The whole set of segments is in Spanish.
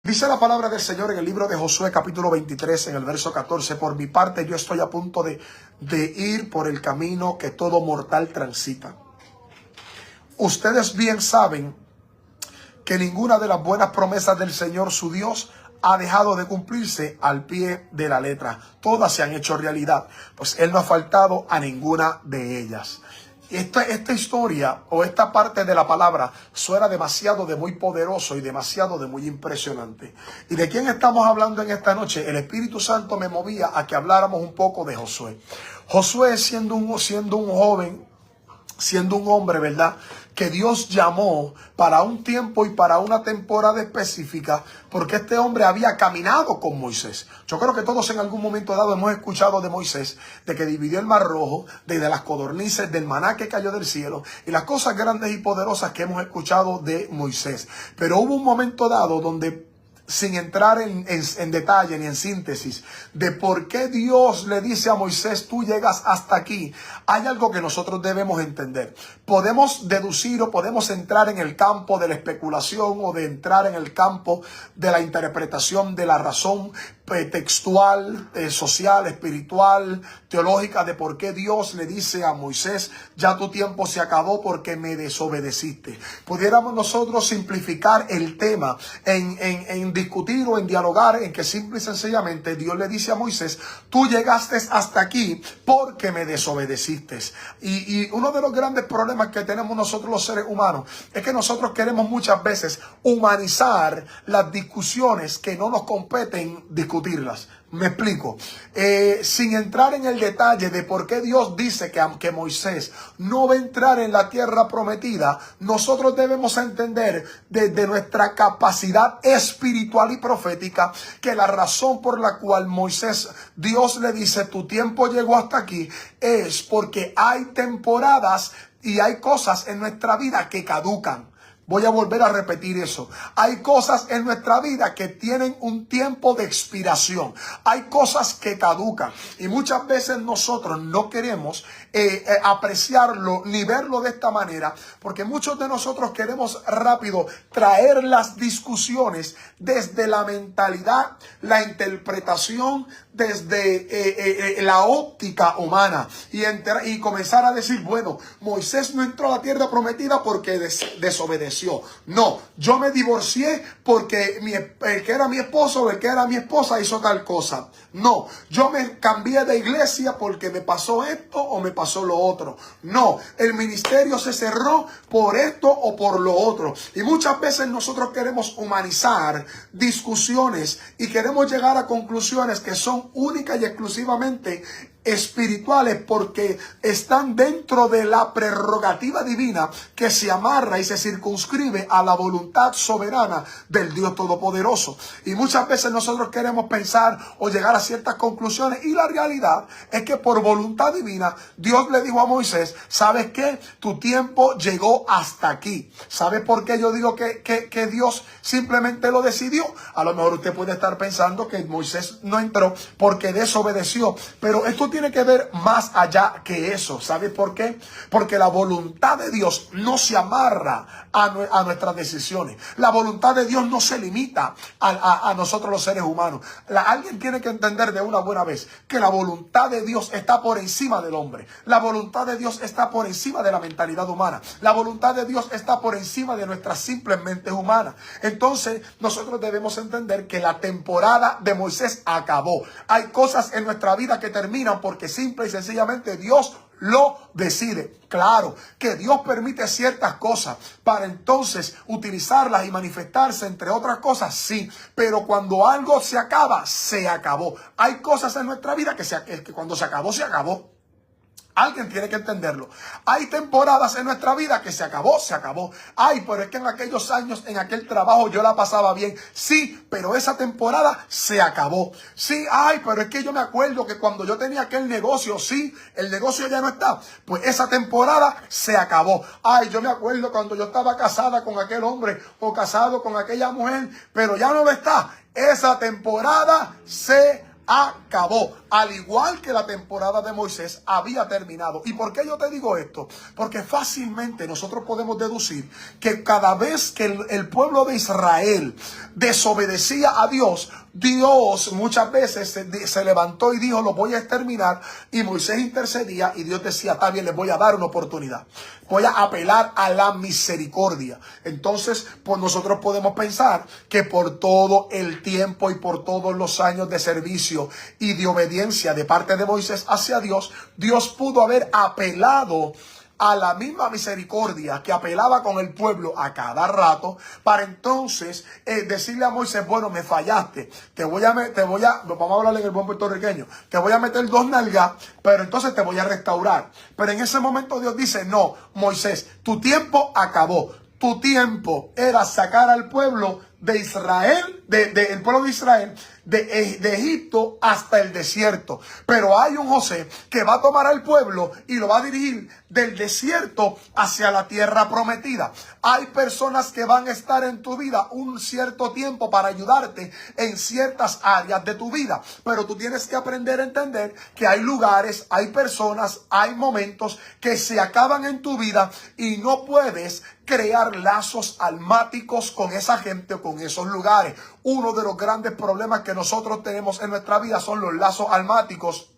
Dice la palabra del Señor en el libro de Josué capítulo 23 en el verso 14. Por mi parte yo estoy a punto de ir por el camino que todo mortal transita. Ustedes bien saben que ninguna de las buenas promesas del Señor su Dios ha dejado de cumplirse al pie de la letra. Todas se han hecho realidad, pues Él no ha faltado a ninguna de ellas. Esta historia o esta parte de la palabra suena demasiado de muy poderoso y demasiado de muy impresionante. ¿Y de quién estamos hablando en esta noche? El Espíritu Santo me movía a que habláramos un poco de Josué. Josué siendo un joven, siendo un hombre, ¿verdad?, que Dios llamó para un tiempo y para una temporada específica, porque este hombre había caminado con Moisés. Yo creo que todos en algún momento dado hemos escuchado de Moisés, de que dividió el mar rojo, de las codornices, del maná que cayó del cielo, y las cosas grandes y poderosas que hemos escuchado de Moisés. Pero hubo un momento dado donde, sin entrar en detalle ni en síntesis de por qué Dios le dice a Moisés, tú llegas hasta aquí, hay algo que nosotros debemos entender. Podemos deducir o podemos entrar en el campo de la especulación o de entrar en el campo de la interpretación de la razón textual, social, espiritual, teológica de por qué Dios le dice a Moisés, ya tu tiempo se acabó porque me desobedeciste. Pudiéramos nosotros simplificar el tema en discutir o en dialogar en que simple y sencillamente Dios le dice a Moisés, tú llegaste hasta aquí porque me desobedeciste. Y uno de los grandes problemas que tenemos nosotros los seres humanos es que nosotros queremos muchas veces humanizar las discusiones que no nos competen discutirlas. Me explico. Sin entrar en el detalle de por qué Dios dice que Moisés no va a entrar en la tierra prometida, nosotros debemos entender desde nuestra capacidad espiritual y profética que la razón por la cual Moisés, Dios le dice, tu tiempo llegó hasta aquí, es porque hay temporadas y hay cosas en nuestra vida que caducan. Voy a volver a repetir eso. Hay cosas en nuestra vida que tienen un tiempo de expiración. Hay cosas que caducan. Y muchas veces nosotros no queremos apreciarlo ni verlo de esta manera. Porque muchos de nosotros queremos rápido traer las discusiones desde la mentalidad, la interpretación, desde la óptica humana. Y comenzar a decir, bueno, Moisés no entró a la tierra prometida porque desobedeció. No, yo me divorcié porque el que era mi esposo o el que era mi esposa hizo tal cosa. No, yo me cambié de iglesia porque me pasó esto o me pasó lo otro. No, el ministerio se cerró por esto o por lo otro. Y muchas veces nosotros queremos humanizar discusiones y queremos llegar a conclusiones que son únicas y exclusivamente espirituales porque están dentro de la prerrogativa divina que se amarra y se circunscribe a la voluntad soberana del Dios Todopoderoso. Y muchas veces nosotros queremos pensar o llegar a ciertas conclusiones y la realidad es que por voluntad divina Dios le dijo a Moisés, ¿sabes qué? Tu tiempo llegó hasta aquí. ¿Sabes por qué yo digo que Dios simplemente lo decidió? A lo mejor usted puede estar pensando que Moisés no entró porque desobedeció, pero esto tiene que ver más allá que eso. ¿Sabe por qué? Porque la voluntad de Dios no se amarra a nuestras decisiones. La voluntad de Dios no se limita a nosotros los seres humanos. Alguien tiene que entender de una buena vez que la voluntad de Dios está por encima del hombre. La voluntad de Dios está por encima de la mentalidad humana. La voluntad de Dios está por encima de nuestras simples mentes humanas. Entonces nosotros debemos entender que la temporada de Moisés acabó. Hay cosas en nuestra vida que terminan porque simple y sencillamente Dios lo decide. Claro que Dios permite ciertas cosas para entonces utilizarlas y manifestarse, entre otras cosas, sí. Pero cuando algo se acaba, se acabó. Hay cosas en nuestra vida que cuando se acabó, se acabó. Alguien tiene que entenderlo. Hay temporadas en nuestra vida que se acabó, se acabó. Ay, pero es que en aquellos años, en aquel trabajo yo la pasaba bien. Sí, pero esa temporada se acabó. Sí, ay, pero es que yo me acuerdo que cuando yo tenía aquel negocio, sí, el negocio ya no está. Pues esa temporada se acabó. Ay, yo me acuerdo cuando yo estaba casada con aquel hombre o casado con aquella mujer, pero ya no lo está. Esa temporada se acabó. al igual que la temporada de Moisés, había terminado. ¿Y por qué yo te digo esto? Porque fácilmente nosotros podemos deducir que cada vez que el pueblo de Israel desobedecía a Dios, Dios muchas veces se levantó y dijo, lo voy a exterminar. Y Moisés intercedía y Dios decía, está bien, les voy a dar una oportunidad. Voy a apelar a la misericordia. Entonces, pues nosotros podemos pensar que por todo el tiempo y por todos los años de servicio y de obediencia de parte de Moisés hacia Dios, Dios pudo haber apelado a la misma misericordia que apelaba con el pueblo a cada rato, para entonces decirle a Moisés, bueno, me fallaste, vamos a hablar en el buen puertorriqueño, te voy a meter 2 nalgas, pero entonces te voy a restaurar. Pero en ese momento Dios dice, no, Moisés, tu tiempo acabó. Tu tiempo era sacar al pueblo de Israel, el pueblo de Israel, de Egipto hasta el desierto. Pero hay un José que va a tomar al pueblo y lo va a dirigir del desierto hacia la tierra prometida. Hay personas que van a estar en tu vida un cierto tiempo para ayudarte en ciertas áreas de tu vida. Pero tú tienes que aprender a entender que hay lugares, hay personas, hay momentos que se acaban en tu vida y no puedes crear lazos almáticos con esa gente o con esos lugares. Uno de los grandes problemas que nosotros tenemos en nuestra vida son los lazos almáticos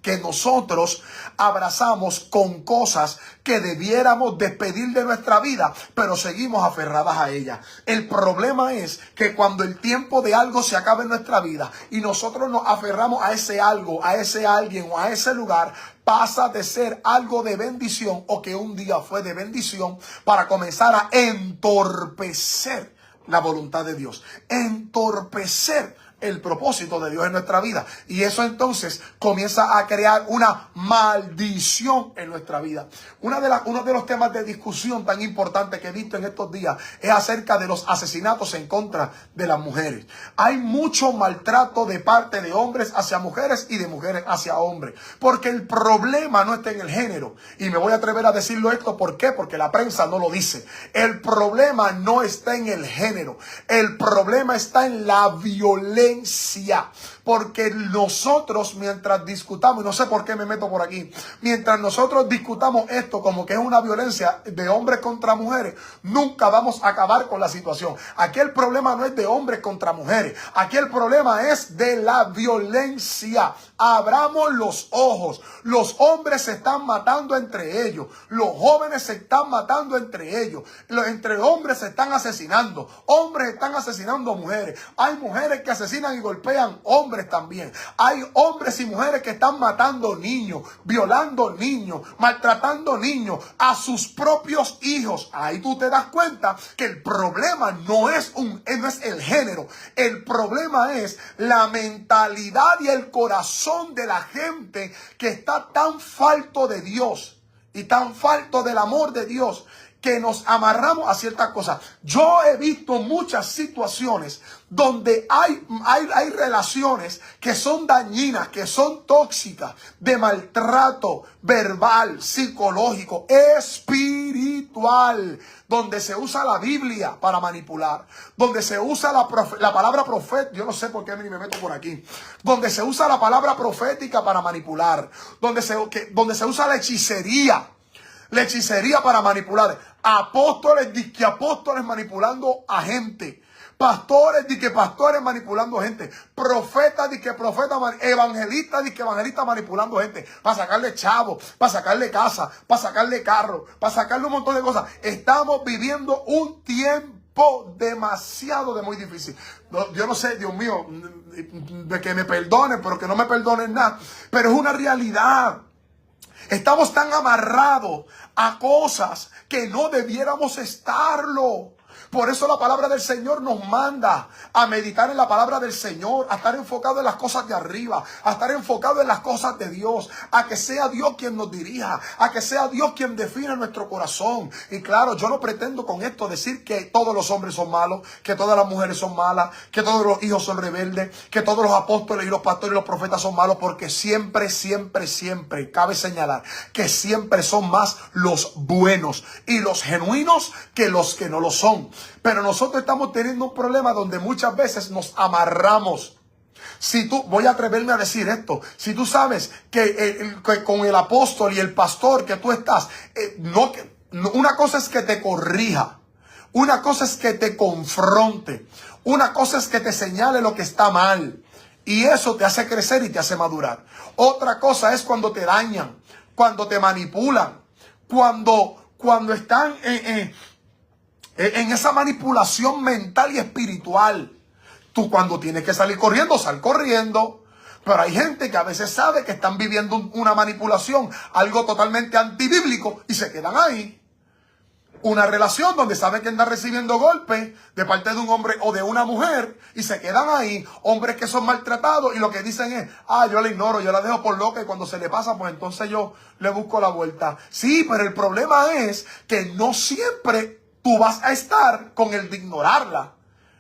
que nosotros abrazamos con cosas que debiéramos despedir de nuestra vida, pero seguimos aferradas a ellas. El problema es que cuando el tiempo de algo se acaba en nuestra vida y nosotros nos aferramos a ese algo, a ese alguien o a ese lugar, pasa de ser algo de bendición o que un día fue de bendición para comenzar a entorpecer la voluntad de Dios, entorpecer el propósito de Dios en nuestra vida. Y eso entonces comienza a crear una maldición en nuestra vida. Uno de los temas de discusión tan importantes que he visto en estos días es acerca de los asesinatos en contra de las mujeres. Hay mucho maltrato de parte de hombres hacia mujeres y de mujeres hacia hombres. Porque el problema no está en el género. Y me voy a atrever a decirlo esto. ¿Por qué? Porque la prensa no lo dice. El problema no está en el género. El problema está en la violencia. Porque nosotros mientras discutamos, y no sé por qué me meto por aquí, mientras nosotros discutamos esto como que es una violencia de hombres contra mujeres, nunca vamos a acabar con la situación. Aquí el problema no es de hombres contra mujeres, aquí el problema es de la violencia. Abramos los ojos. Los hombres se están matando entre ellos, los jóvenes se están matando entre ellos, entre hombres se están asesinando, hombres están asesinando mujeres, hay mujeres que asesinan y golpean hombres también. Hay hombres y mujeres que están matando niños, violando niños, maltratando niños, a sus propios hijos. Ahí tú te das cuenta que el problema no es el género. El problema es la mentalidad y el corazón de la gente que está tan falto de Dios y tan falto del amor de Dios, que nos amarramos a ciertas cosas. Yo he visto muchas situaciones donde hay relaciones que son dañinas, que son tóxicas, de maltrato verbal, psicológico, espiritual, donde se usa la Biblia para manipular, donde se usa la palabra profética, yo no sé por qué ni me meto por aquí, donde se usa la palabra profética para manipular, donde se usa la hechicería para manipular. Apóstoles, disque apóstoles manipulando a gente. Pastores, disque pastores manipulando gente. Profetas, disque profetas. Evangelistas, disque evangelistas manipulando gente. Para sacarle chavos, para sacarle casa, para sacarle carro, para sacarle un montón de cosas. Estamos viviendo un tiempo demasiado muy difícil. Yo no sé, Dios mío, de que me perdonen, pero que no me perdonen nada. Pero es una realidad. Estamos tan amarrados a cosas que no debiéramos estarlo. Por eso la palabra del Señor nos manda a meditar en la palabra del Señor, a estar enfocado en las cosas de arriba, a estar enfocado en las cosas de Dios, a que sea Dios quien nos dirija, a que sea Dios quien defina nuestro corazón. Y claro, yo no pretendo con esto decir que todos los hombres son malos, que todas las mujeres son malas, que todos los hijos son rebeldes, que todos los apóstoles y los pastores y los profetas son malos, porque siempre, siempre, siempre cabe señalar que siempre son más los buenos y los genuinos que los que no lo son. Pero nosotros estamos teniendo un problema donde muchas veces nos amarramos Si tú, voy a atreverme a decir esto, si tú sabes que con el apóstol y el pastor que tú estás, una cosa es que te corrija, una cosa es que te confronte, una cosa es que te señale lo que está mal. Y eso te hace crecer y te hace madurar. Otra cosa es cuando te dañan, cuando te manipulan, cuando están en esa manipulación mental y espiritual. Tú cuando tienes que salir corriendo, sal corriendo. Pero hay gente que a veces sabe que están viviendo una manipulación, algo totalmente antibíblico, y se quedan ahí. Una relación donde saben que andan recibiendo golpes de parte de un hombre o de una mujer y se quedan ahí. Hombres que son maltratados y lo que dicen es, yo la ignoro, yo la dejo por loca y cuando se le pasa, pues entonces yo le busco la vuelta. Sí, pero el problema es que no siempre tú vas a estar con el de ignorarla.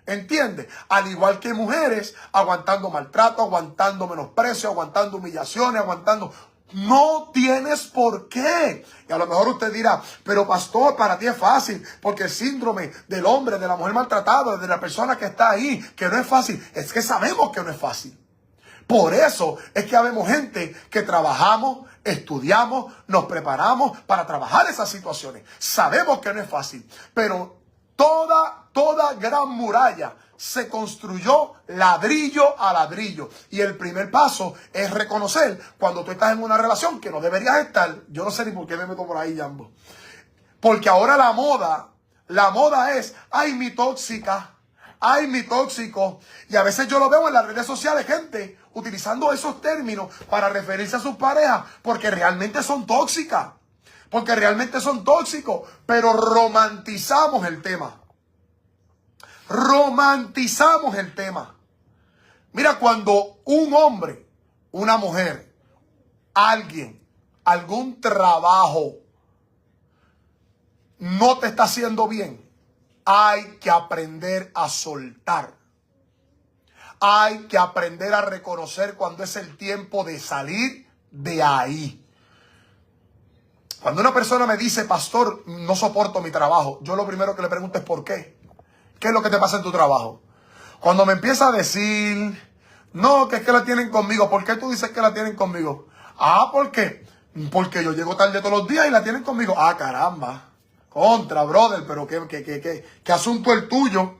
¿Entiendes? Al igual que mujeres aguantando maltrato, aguantando menosprecio, aguantando humillaciones, aguantando... No tienes por qué. Y a lo mejor usted dirá, pero pastor, para ti es fácil, porque el síndrome del hombre, de la mujer maltratada, de la persona que está ahí, que no es fácil. Es que sabemos que no es fácil. Por eso es que habemos gente que trabajamos, estudiamos, nos preparamos para trabajar esas situaciones. Sabemos que no es fácil, pero toda gran muralla se construyó ladrillo a ladrillo. Y el primer paso es reconocer cuando tú estás en una relación que no deberías estar. Yo no sé ni por qué me meto por ahí, Jambo. Porque ahora la moda es, ay, mi tóxica, ay, mi tóxico. Y a veces yo lo veo en las redes sociales, gente utilizando esos términos para referirse a sus parejas, porque realmente son tóxicas. Porque realmente son tóxicos, pero romantizamos el tema. Romantizamos el tema. Mira, cuando un hombre, una mujer, alguien, algún trabajo no te está haciendo bien, hay que aprender a soltar. Hay que aprender a reconocer cuando es el tiempo de salir de ahí. Cuando una persona me dice, pastor, no soporto mi trabajo, yo lo primero que le pregunto es ¿por qué? ¿Qué es lo que te pasa en tu trabajo? Cuando me empieza a decir, no, que es que la tienen conmigo. ¿Por qué tú dices que la tienen conmigo? ¿Por qué? Porque yo llego tarde todos los días y la tienen conmigo. Caramba. Contra, brother, pero ¿qué asunto el tuyo?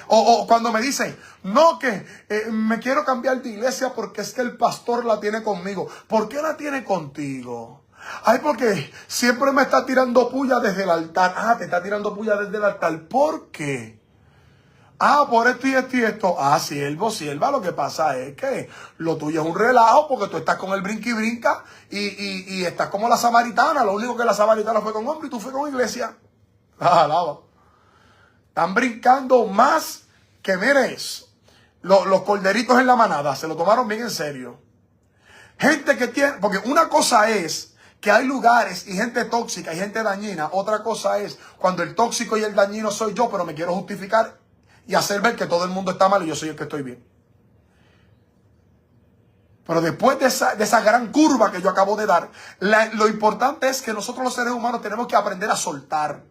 O cuando me dicen, no, que me quiero cambiar de iglesia porque es que el pastor la tiene conmigo. ¿Por qué la tiene contigo? Porque siempre me está tirando puya desde el altar. Te está tirando puya desde el altar. ¿Por qué? Por esto y esto y esto. Sierva, lo que pasa es que lo tuyo es un relajo porque tú estás con el brinca y brinca y estás como la samaritana. Lo único que la samaritana fue con hombre y tú fue con iglesia. Alaba. Están brincando más que, mires, los corderitos en la manada. Se lo tomaron bien en serio. Gente que tiene, porque una cosa es que hay lugares y gente tóxica y gente dañina. Otra cosa es cuando el tóxico y el dañino soy yo, pero me quiero justificar y hacer ver que todo el mundo está mal y yo soy el que estoy bien. Pero después de esa gran curva que yo acabo de dar, lo importante es que nosotros los seres humanos tenemos que aprender a soltar.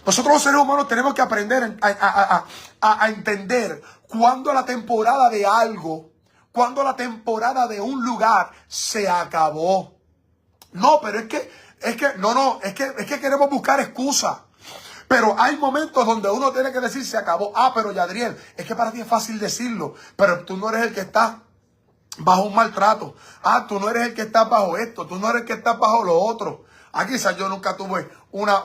Nosotros los seres humanos tenemos que aprender a entender cuándo la temporada de algo, cuándo la temporada de un lugar se acabó. No, pero es que queremos buscar excusas. Pero hay momentos donde uno tiene que decir se acabó. Pero Yadriel, es que para ti es fácil decirlo, pero tú no eres el que está bajo un maltrato. Tú no eres el que está bajo esto, tú no eres el que está bajo lo otro. Quizás yo nunca tuve una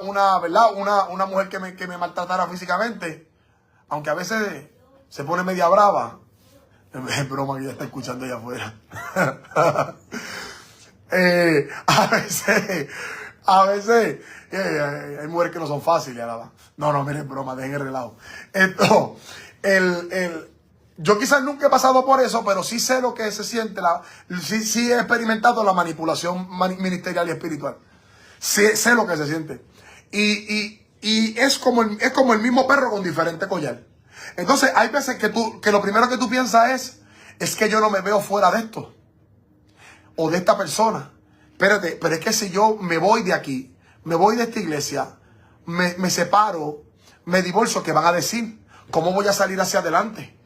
mujer que me maltratara físicamente, aunque a veces se pone media brava. Es broma que ya está escuchando allá afuera. A veces hay mujeres que no son fáciles, alaba. No, miren, broma, dejen el relajo. Yo quizás nunca he pasado por eso, pero sí sé lo que se siente, sí he experimentado la manipulación ministerial y espiritual. Sé lo que se siente. Y es como el mismo perro con diferente collar. Entonces hay veces que lo primero que tú piensas es que yo no me veo fuera de esto. O de esta persona. Espérate, pero es que si yo me voy de aquí, me voy de esta iglesia, me separo, me divorcio, ¿qué van a decir? ¿Cómo voy a salir hacia adelante?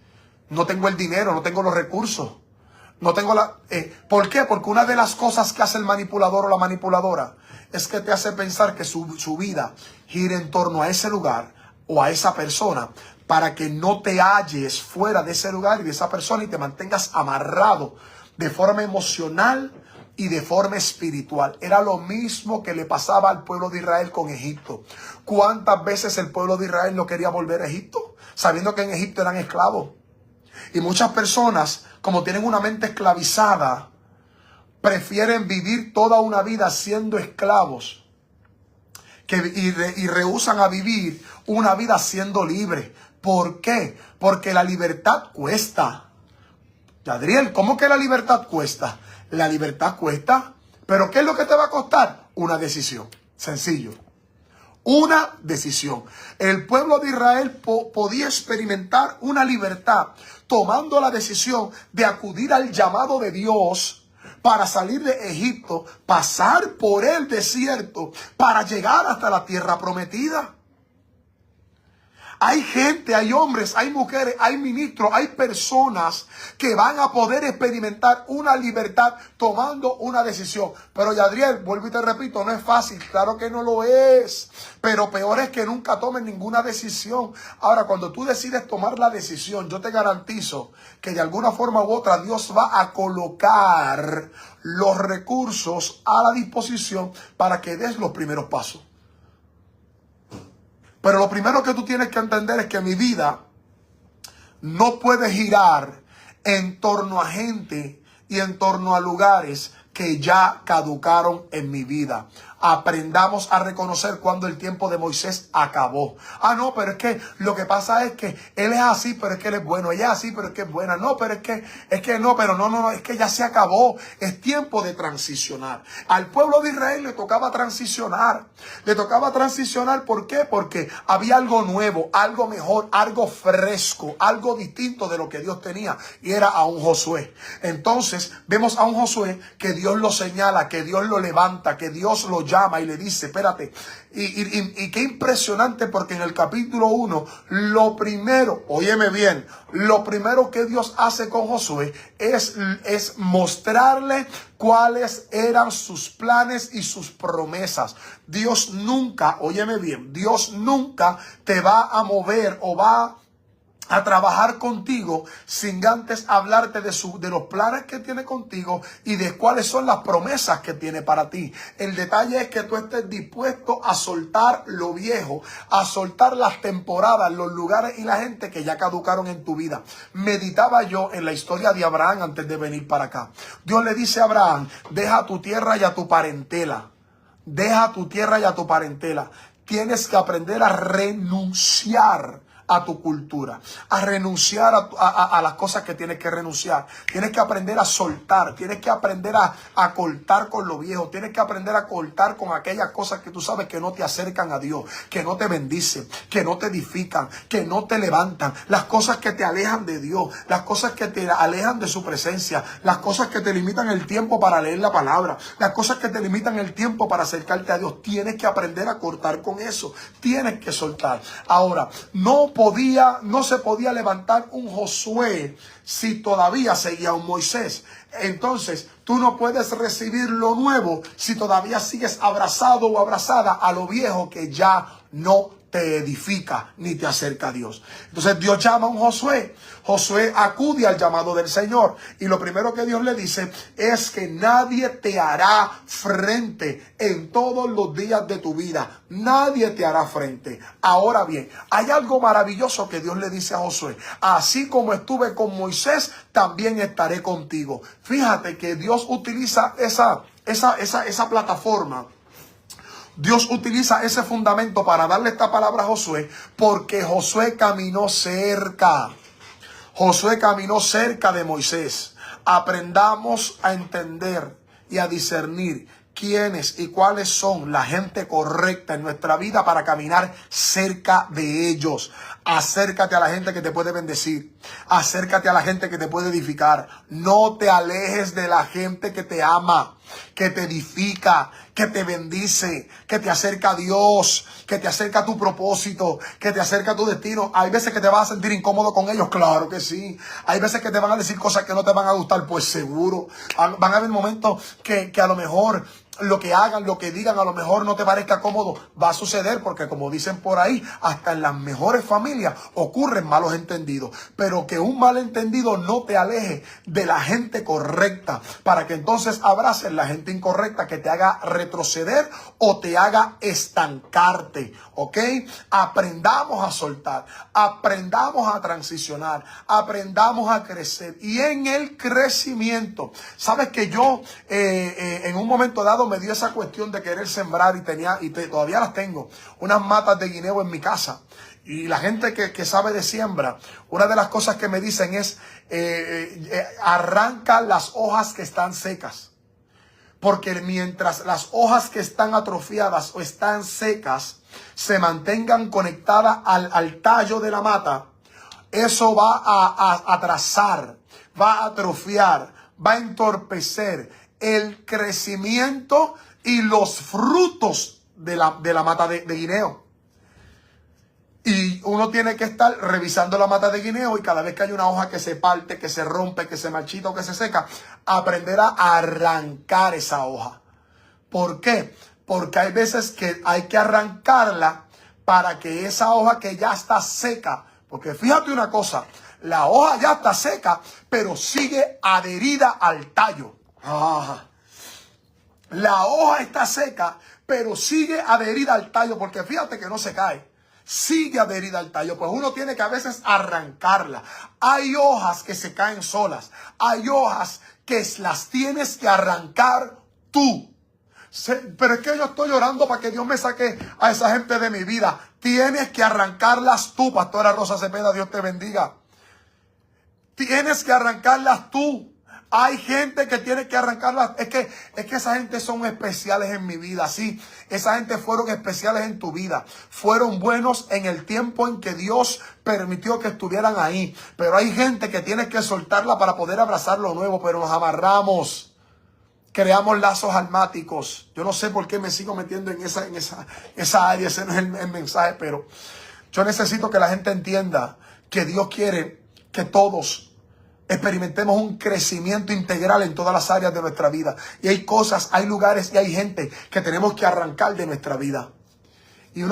no tengo el dinero, no tengo los recursos. No tengo la... ¿Por qué? Porque una de las cosas que hace el manipulador o la manipuladora es que te hace pensar que su vida gira en torno a ese lugar o a esa persona para que no te halles fuera de ese lugar y de esa persona y te mantengas amarrado de forma emocional y de forma espiritual. Era lo mismo que le pasaba al pueblo de Israel con Egipto. ¿Cuántas veces el pueblo de Israel no quería volver a Egipto? Sabiendo que en Egipto eran esclavos. Y muchas personas, como tienen una mente esclavizada, prefieren vivir toda una vida siendo esclavos y rehúsan a vivir una vida siendo libre. ¿Por qué? Porque la libertad cuesta. Adriel, ¿cómo que la libertad cuesta? La libertad cuesta, pero ¿qué es lo que te va a costar? Una decisión. Sencillo. Una decisión. El pueblo de Israel podía experimentar una libertad tomando la decisión de acudir al llamado de Dios para salir de Egipto, pasar por el desierto para llegar hasta la tierra prometida. Hay gente, hay hombres, hay mujeres, hay ministros, hay personas que van a poder experimentar una libertad tomando una decisión. Pero Yadriel, vuelvo y te repito, no es fácil, claro que no lo es. Pero peor es que nunca tomen ninguna decisión. Ahora, cuando tú decides tomar la decisión, yo te garantizo que de alguna forma u otra Dios va a colocar los recursos a la disposición para que des los primeros pasos. Pero lo primero que tú tienes que entender es que mi vida no puede girar en torno a gente y en torno a lugares que ya caducaron en mi vida. Aprendamos a reconocer cuando el tiempo de Moisés acabó. Ah, no, pero es que lo que pasa es que él es así, pero es que él es bueno. Ella es así, pero es que es buena. No, pero es que no, pero no, es que ya se acabó. Es tiempo de transicionar. Al pueblo de Israel le tocaba transicionar. Le tocaba transicionar, ¿por qué? Porque había algo nuevo, algo mejor, algo fresco, algo distinto de lo que Dios tenía. Y era a un Josué. Entonces, vemos a un Josué que Dios lo señala, que Dios lo levanta, que Dios lo llama y le dice, espérate. Y qué impresionante, porque en el capítulo 1, lo primero, óyeme bien, lo primero que Dios hace con Josué es mostrarle cuáles eran sus planes y sus promesas. Dios nunca, óyeme bien, Dios nunca te va a mover o va a trabajar contigo sin antes hablarte de los planes que tiene contigo y de cuáles son las promesas que tiene para ti. El detalle es que tú estés dispuesto a soltar lo viejo, a soltar las temporadas, los lugares y la gente que ya caducaron en tu vida. Meditaba yo en la historia de Abraham antes de venir para acá. Dios le dice a Abraham, deja tu tierra y a tu parentela. Deja tu tierra y a tu parentela. Tienes que aprender a renunciar a tu cultura, a renunciar a las cosas que tienes que renunciar. Tienes que aprender a soltar, tienes que aprender a cortar con lo viejo, tienes que aprender a cortar con aquellas cosas que tú sabes que no te acercan a Dios, que no te bendicen, que no te edifican, que no te levantan, las cosas que te alejan de Dios, las cosas que te alejan de su presencia, las cosas que te limitan el tiempo para leer la palabra, las cosas que te limitan el tiempo para acercarte a Dios. Tienes que aprender a cortar con eso, tienes que soltar. Ahora, no se podía levantar un Josué si todavía seguía un Moisés. Entonces, tú no puedes recibir lo nuevo si todavía sigues abrazado o abrazada a lo viejo que ya no te edifica ni te acerca a Dios. Entonces Dios llama a un Josué. Josué acude al llamado del Señor. Y lo primero que Dios le dice es que nadie te hará frente en todos los días de tu vida. Nadie te hará frente. Ahora bien, hay algo maravilloso que Dios le dice a Josué. Así como estuve con Moisés, también estaré contigo. Fíjate que Dios utiliza esa plataforma. Dios utiliza ese fundamento para darle esta palabra a Josué, porque Josué caminó cerca. Josué caminó cerca de Moisés. Aprendamos a entender y a discernir quiénes y cuáles son la gente correcta en nuestra vida para caminar cerca de ellos. Acércate a la gente que te puede bendecir. Acércate a la gente que te puede edificar. No te alejes de la gente que te ama, que te edifica, que te bendice, que te acerca a Dios, que te acerca a tu propósito, que te acerca a tu destino. Hay veces que te vas a sentir incómodo con ellos, claro que sí. Hay veces que te van a decir cosas que no te van a gustar, pues seguro. Van a haber momentos que a lo mejor lo que hagan, lo que digan, a lo mejor no te parezca cómodo. Va a suceder porque, como dicen por ahí, hasta en las mejores familias ocurren malos entendidos. Pero que un malentendido no te aleje de la gente correcta, para que entonces abraces la gente incorrecta que te haga retroceder o te haga estancarte. ¿Ok? Aprendamos a soltar, aprendamos a transicionar, aprendamos a crecer. Y en el crecimiento, sabes que yo en un momento dado me dio esa cuestión de querer sembrar y todavía las tengo, unas matas de guineo en mi casa. Y la gente que sabe de siembra, una de las cosas que me dicen es arranca las hojas que están secas. Porque mientras las hojas que están atrofiadas o están secas se mantengan conectadas al tallo de la mata, eso va a atrasar, va a atrofiar, va a entorpecer el crecimiento y los frutos de la mata de guineo. Y uno tiene que estar revisando la mata de guineo, y cada vez que hay una hoja que se parte, que se rompe, que se marchita o que se seca, aprender a arrancar esa hoja. ¿Por qué? Porque hay veces que hay que arrancarla para que esa hoja que ya está seca, porque fíjate una cosa, la hoja ya está seca, pero sigue adherida al tallo. La hoja está seca, pero sigue adherida al tallo, porque fíjate que no se cae. Sigue adherida al tallo. Pues uno tiene que a veces arrancarla. Hay hojas que se caen solas. Hay hojas que las tienes que arrancar tú. Pero es que yo estoy orando para que Dios me saque a esa gente de mi vida. Tienes que arrancarlas tú, Pastora Rosa Cepeda, Dios te bendiga. Tienes que arrancarlas tú. Hay gente que tiene que arrancarlas. Es que esa gente son especiales en mi vida. Sí, esa gente fueron especiales en tu vida. Fueron buenos en el tiempo en que Dios permitió que estuvieran ahí. Pero hay gente que tienes que soltarla para poder abrazar lo nuevo. Pero nos amarramos. Creamos lazos almáticos. Yo no sé por qué me sigo metiendo en esa área. Ese no es el mensaje. Pero yo necesito que la gente entienda que Dios quiere que todos experimentemos un crecimiento integral en todas las áreas de nuestra vida. Y hay cosas, hay lugares y hay gente que tenemos que arrancar de nuestra vida. Y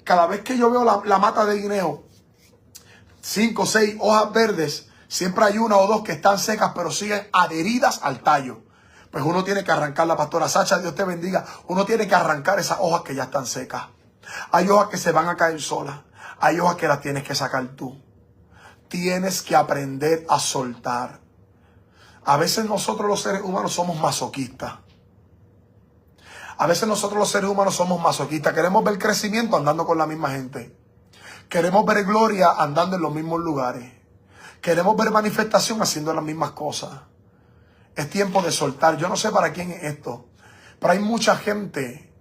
cada vez que yo veo la mata de guineo, 5 o 6 hojas verdes, siempre hay una o dos que están secas, pero siguen adheridas al tallo. Pues uno tiene que arrancar, la pastora Sacha, Dios te bendiga. Uno tiene que arrancar esas hojas que ya están secas. Hay hojas que se van a caer solas. Hay hojas que las tienes que sacar tú. Tienes que aprender a soltar. A veces nosotros los seres humanos somos masoquistas. A veces nosotros los seres humanos somos masoquistas. Queremos ver crecimiento andando con la misma gente. Queremos ver gloria andando en los mismos lugares. Queremos ver manifestación haciendo las mismas cosas. Es tiempo de soltar. Yo no sé para quién es esto, pero hay mucha gente,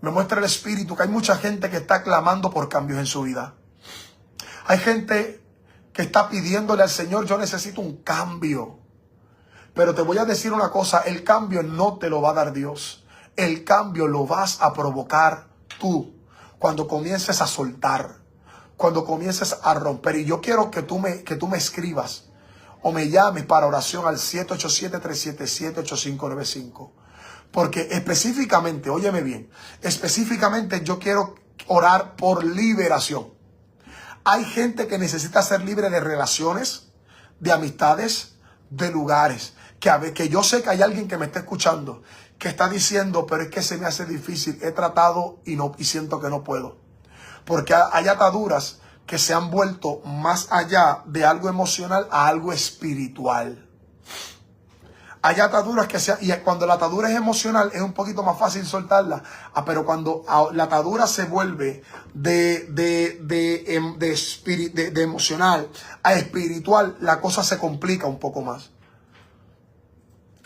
me muestra el Espíritu, que hay mucha gente que está clamando por cambios en su vida. Hay gente que está pidiéndole al Señor, yo necesito un cambio. Pero te voy a decir una cosa, el cambio no te lo va a dar Dios. El cambio lo vas a provocar tú cuando comiences a soltar, cuando comiences a romper. Y yo quiero que tú me escribas o me llames para oración al 787-377-8595. Porque específicamente, óyeme bien, específicamente yo quiero orar por liberación. Hay gente que necesita ser libre de relaciones, de amistades, de lugares. Que yo sé que hay alguien que me está escuchando que está diciendo, pero es que se me hace difícil. He tratado y siento que no puedo. Porque hay ataduras que se han vuelto más allá de algo emocional a algo espiritual. Hay ataduras y cuando la atadura es emocional es un poquito más fácil soltarla. Pero cuando la atadura se vuelve de emocional a espiritual, la cosa se complica un poco más.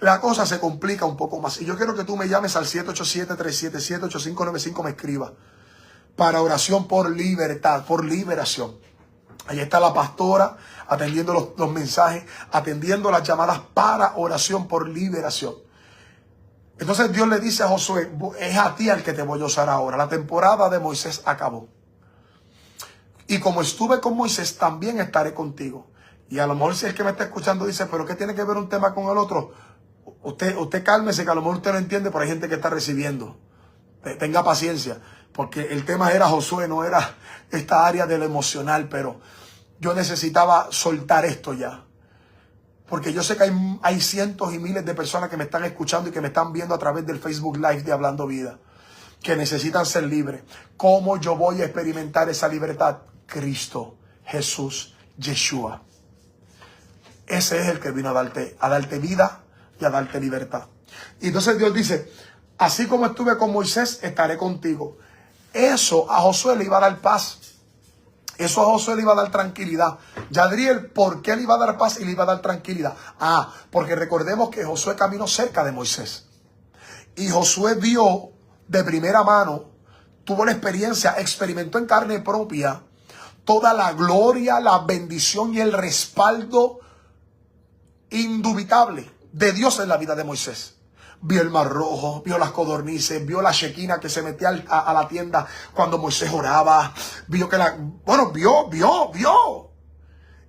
La cosa se complica un poco más. Y yo quiero que tú me llames al 787-377-8595, me escribas. Para oración por libertad, por liberación. Ahí está la pastora atendiendo los mensajes, atendiendo las llamadas para oración por liberación. Entonces Dios le dice a Josué, es a ti al que te voy a usar ahora. La temporada de Moisés acabó. Y como estuve con Moisés, también estaré contigo. Y a lo mejor si el que me está escuchando dice, pero ¿qué tiene que ver un tema con el otro? Usted cálmese, que a lo mejor usted no entiende, pero hay gente que está recibiendo. Tenga paciencia, porque el tema era Josué, no era esta área de lo emocional, pero yo necesitaba soltar esto ya. Porque yo sé que hay cientos y miles de personas que me están escuchando y que me están viendo a través del Facebook Live de Hablando Vida, que necesitan ser libres. ¿Cómo yo voy a experimentar esa libertad? Cristo, Jesús, Yeshua. Ese es el que vino a darte vida y a darte libertad. Y entonces Dios dice, así como estuve con Moisés, estaré contigo. Eso a Josué le iba a dar paz. Eso a Josué le iba a dar tranquilidad. Yadriel, ¿por qué le iba a dar paz y le iba a dar tranquilidad? Porque recordemos que Josué caminó cerca de Moisés. Y Josué vio de primera mano, tuvo la experiencia, experimentó en carne propia toda la gloria, la bendición y el respaldo indubitable de Dios en la vida de Moisés. Vio el mar rojo, vio las codornices, vio la Shekinah que se metía a la tienda cuando Moisés oraba. Vio que vio.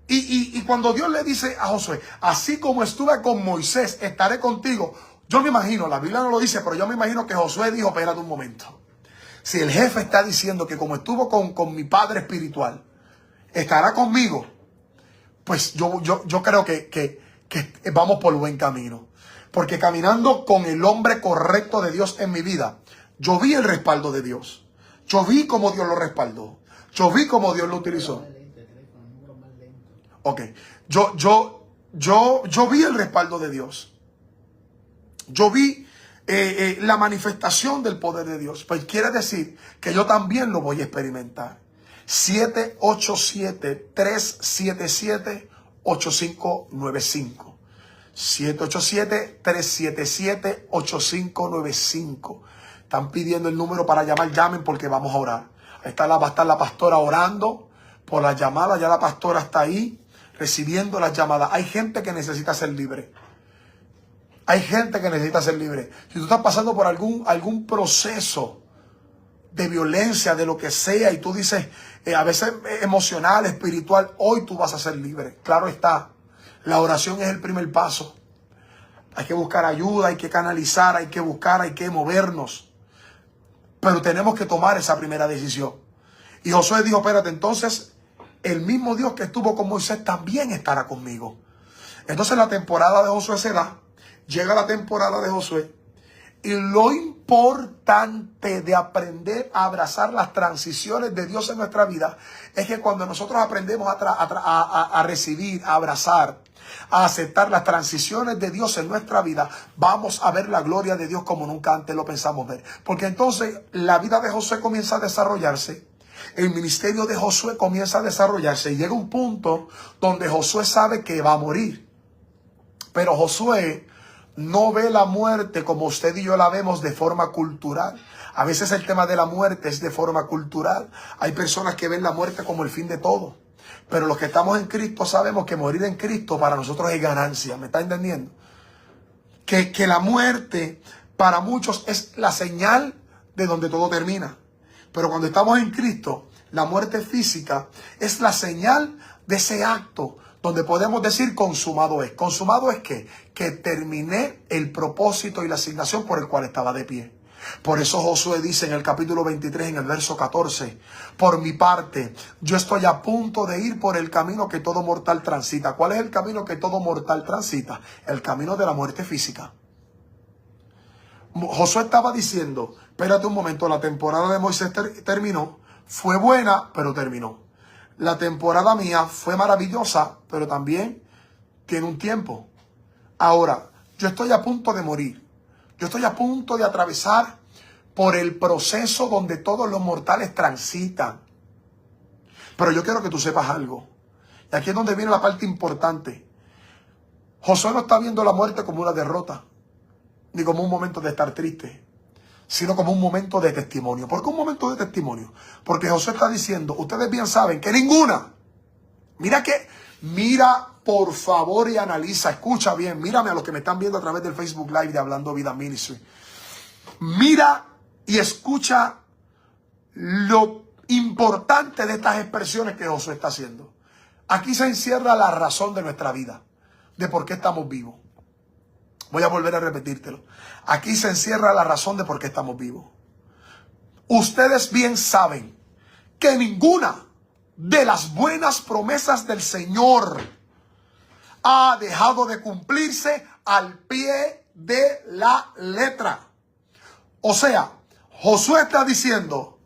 Y cuando Dios le dice a Josué, así como estuve con Moisés, estaré contigo. Yo me imagino, la Biblia no lo dice, pero yo me imagino que Josué dijo, espérate un momento. Si el jefe está diciendo que como estuvo con mi padre espiritual, estará conmigo, pues yo creo que vamos por buen camino. Porque caminando con el hombre correcto de Dios en mi vida, yo vi el respaldo de Dios. Yo vi cómo Dios lo respaldó. Yo vi cómo Dios lo utilizó. Ok. Yo vi el respaldo de Dios. Yo vi la manifestación del poder de Dios. Pues quiere decir que yo también lo voy a experimentar. 787-377-8595. 787-377-8595. Están pidiendo el número para llamar. Llamen porque vamos a orar. Ahí va a estar la pastora orando por la llamada. Ya la pastora está ahí recibiendo las llamadas. Hay gente que necesita ser libre. Hay gente que necesita ser libre. Si tú estás pasando por algún proceso de violencia, de lo que sea, y tú dices, a veces emocional, espiritual, hoy tú vas a ser libre. Claro está. La oración es el primer paso. Hay que buscar ayuda, hay que canalizar, hay que buscar, hay que movernos. Pero tenemos que tomar esa primera decisión. Y Josué dijo, espérate, entonces el mismo Dios que estuvo con Moisés también estará conmigo. Entonces la temporada de Josué se da. Llega la temporada de Josué. Y lo importante de aprender a abrazar las transiciones de Dios en nuestra vida es que cuando nosotros aprendemos a recibir, a abrazar, a aceptar las transiciones de Dios en nuestra vida, vamos a ver la gloria de Dios como nunca antes lo pensamos ver. Porque entonces la vida de Josué comienza a desarrollarse, el ministerio de Josué comienza a desarrollarse y llega un punto donde Josué sabe que va a morir. Pero Josué no ve la muerte como usted y yo la vemos de forma cultural. A veces el tema de la muerte es de forma cultural. Hay personas que ven la muerte como el fin de todo. Pero los que estamos en Cristo sabemos que morir en Cristo para nosotros es ganancia. ¿Me está entendiendo? Que la muerte para muchos es la señal de donde todo termina. Pero cuando estamos en Cristo, la muerte física es la señal de ese acto donde podemos decir consumado es. ¿Consumado es qué? Que terminé el propósito y la asignación por el cual estaba de pie. Por eso Josué dice en el capítulo 23, en el verso 14, por mi parte, yo estoy a punto de ir por el camino que todo mortal transita. ¿Cuál es el camino que todo mortal transita? El camino de la muerte física. Josué estaba diciendo, espérate un momento, la temporada de Moisés terminó, fue buena, pero terminó. La temporada mía fue maravillosa, pero también tiene un tiempo. Ahora, yo estoy a punto de morir. Yo estoy a punto de atravesar por el proceso donde todos los mortales transitan. Pero yo quiero que tú sepas algo. Y aquí es donde viene la parte importante. Josué no está viendo la muerte como una derrota, ni como un momento de estar triste, sino como un momento de testimonio. ¿Por qué un momento de testimonio? Porque Josué está diciendo, ustedes bien saben que ninguna, mira por favor, y analiza, escucha bien, mírame a los que me están viendo a través del Facebook Live de Hablando Vida Ministry. Mira y escucha lo importante de estas expresiones que Josué está haciendo. Aquí se encierra la razón de nuestra vida, de por qué estamos vivos. Voy a volver a repetírtelo. Aquí se encierra la razón de por qué estamos vivos. Ustedes bien saben que ninguna de las buenas promesas del Señor ha dejado de cumplirse al pie de la letra. O sea, Josué está diciendo,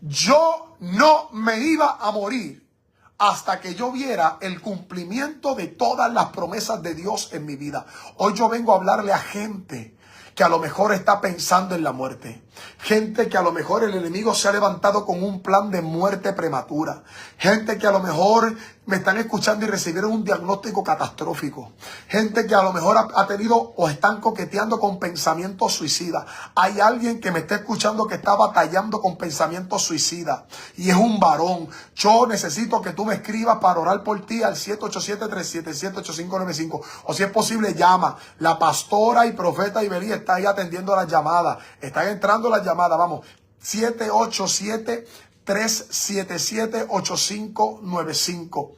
yo no me iba a morir hasta que yo viera el cumplimiento de todas las promesas de Dios en mi vida. Hoy yo vengo a hablarle a gente que a lo mejor está pensando en la muerte. Gente que a lo mejor el enemigo se ha levantado con un plan de muerte prematura. Gente que a lo mejor me están escuchando y recibieron un diagnóstico catastrófico. Gente que a lo mejor ha tenido o están coqueteando con pensamientos suicidas. Hay alguien que me está escuchando que está batallando con pensamientos suicidas y es un varón. Yo necesito que tú me escribas para orar por ti al 787-377-8595. O si es posible, llama. La pastora y profeta Ibelí está ahí atendiendo las llamadas. Están entrando las llamadas. Vamos. 787-377-8595.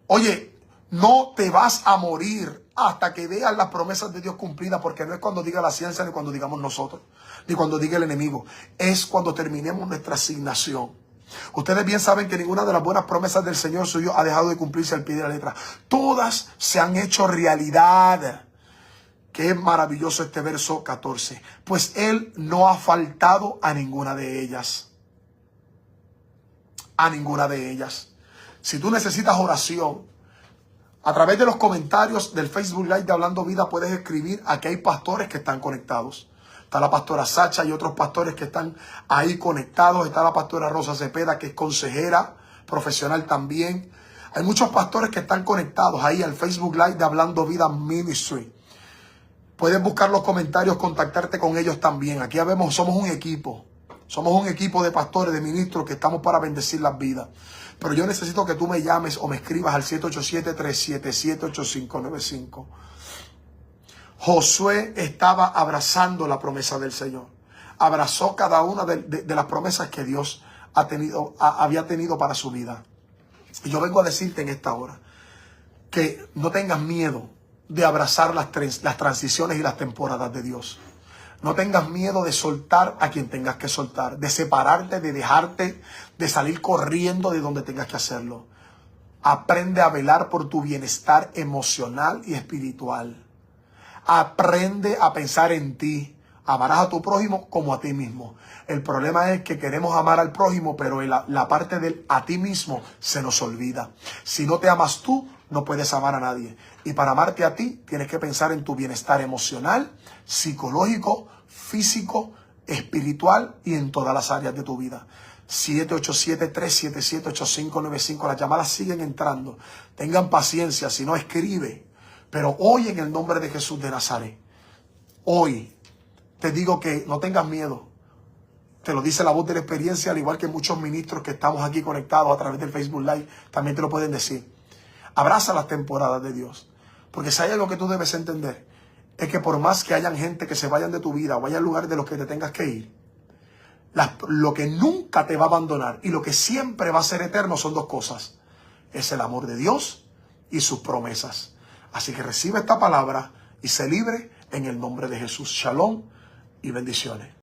Oye, no te vas a morir hasta que veas las promesas de Dios cumplidas, porque no es cuando diga la ciencia, ni cuando digamos nosotros, ni cuando diga el enemigo. Es cuando terminemos nuestra asignación. Ustedes bien saben que ninguna de las buenas promesas del Señor suyo ha dejado de cumplirse al pie de la letra. Todas se han hecho realidad. Qué maravilloso este verso 14. Pues Él no ha faltado a ninguna de ellas. A ninguna de ellas. Si tú necesitas oración, a través de los comentarios del Facebook Live de Hablando Vida puedes escribir. Aquí hay pastores que están conectados. Está la pastora Sacha y otros pastores que están ahí conectados. Está la pastora Rosa Cepeda, que es consejera profesional también. Hay muchos pastores que están conectados ahí al Facebook Live de Hablando Vida Ministry. Puedes buscar los comentarios, contactarte con ellos también. Aquí somos un equipo. Somos un equipo de pastores, de ministros que estamos para bendecir las vidas. Pero yo necesito que tú me llames o me escribas al 787-377-8595. Josué estaba abrazando la promesa del Señor. Abrazó cada una de las promesas que Dios había tenido para su vida. Y yo vengo a decirte en esta hora que no tengas miedo de abrazar las transiciones y las temporadas de Dios. No tengas miedo de soltar a quien tengas que soltar, de separarte, de dejarte, de salir corriendo de donde tengas que hacerlo. Aprende a velar por tu bienestar emocional y espiritual. Aprende a pensar en ti. Amarás a tu prójimo como a ti mismo. El problema es que queremos amar al prójimo, pero la parte del a ti mismo se nos olvida. Si no te amas tú, no puedes amar a nadie. Y para amarte a ti, tienes que pensar en tu bienestar emocional, psicológico, físico, espiritual y en todas las áreas de tu vida. 787-377-8595. Las llamadas siguen entrando. Tengan paciencia, si no, escribe. Pero hoy, en el nombre de Jesús de Nazaret, hoy te digo que no tengas miedo. Te lo dice la voz de la experiencia, al igual que muchos ministros que estamos aquí conectados a través del Facebook Live, también te lo pueden decir. Abraza las temporadas de Dios. Porque si hay algo que tú debes entender, es que por más que hayan gente que se vayan de tu vida o vayan al lugar de los que te tengas que ir, lo que nunca te va a abandonar y lo que siempre va a ser eterno son dos cosas. Es el amor de Dios y sus promesas. Así que recibe esta palabra y sé libre en el nombre de Jesús. Shalom y bendiciones.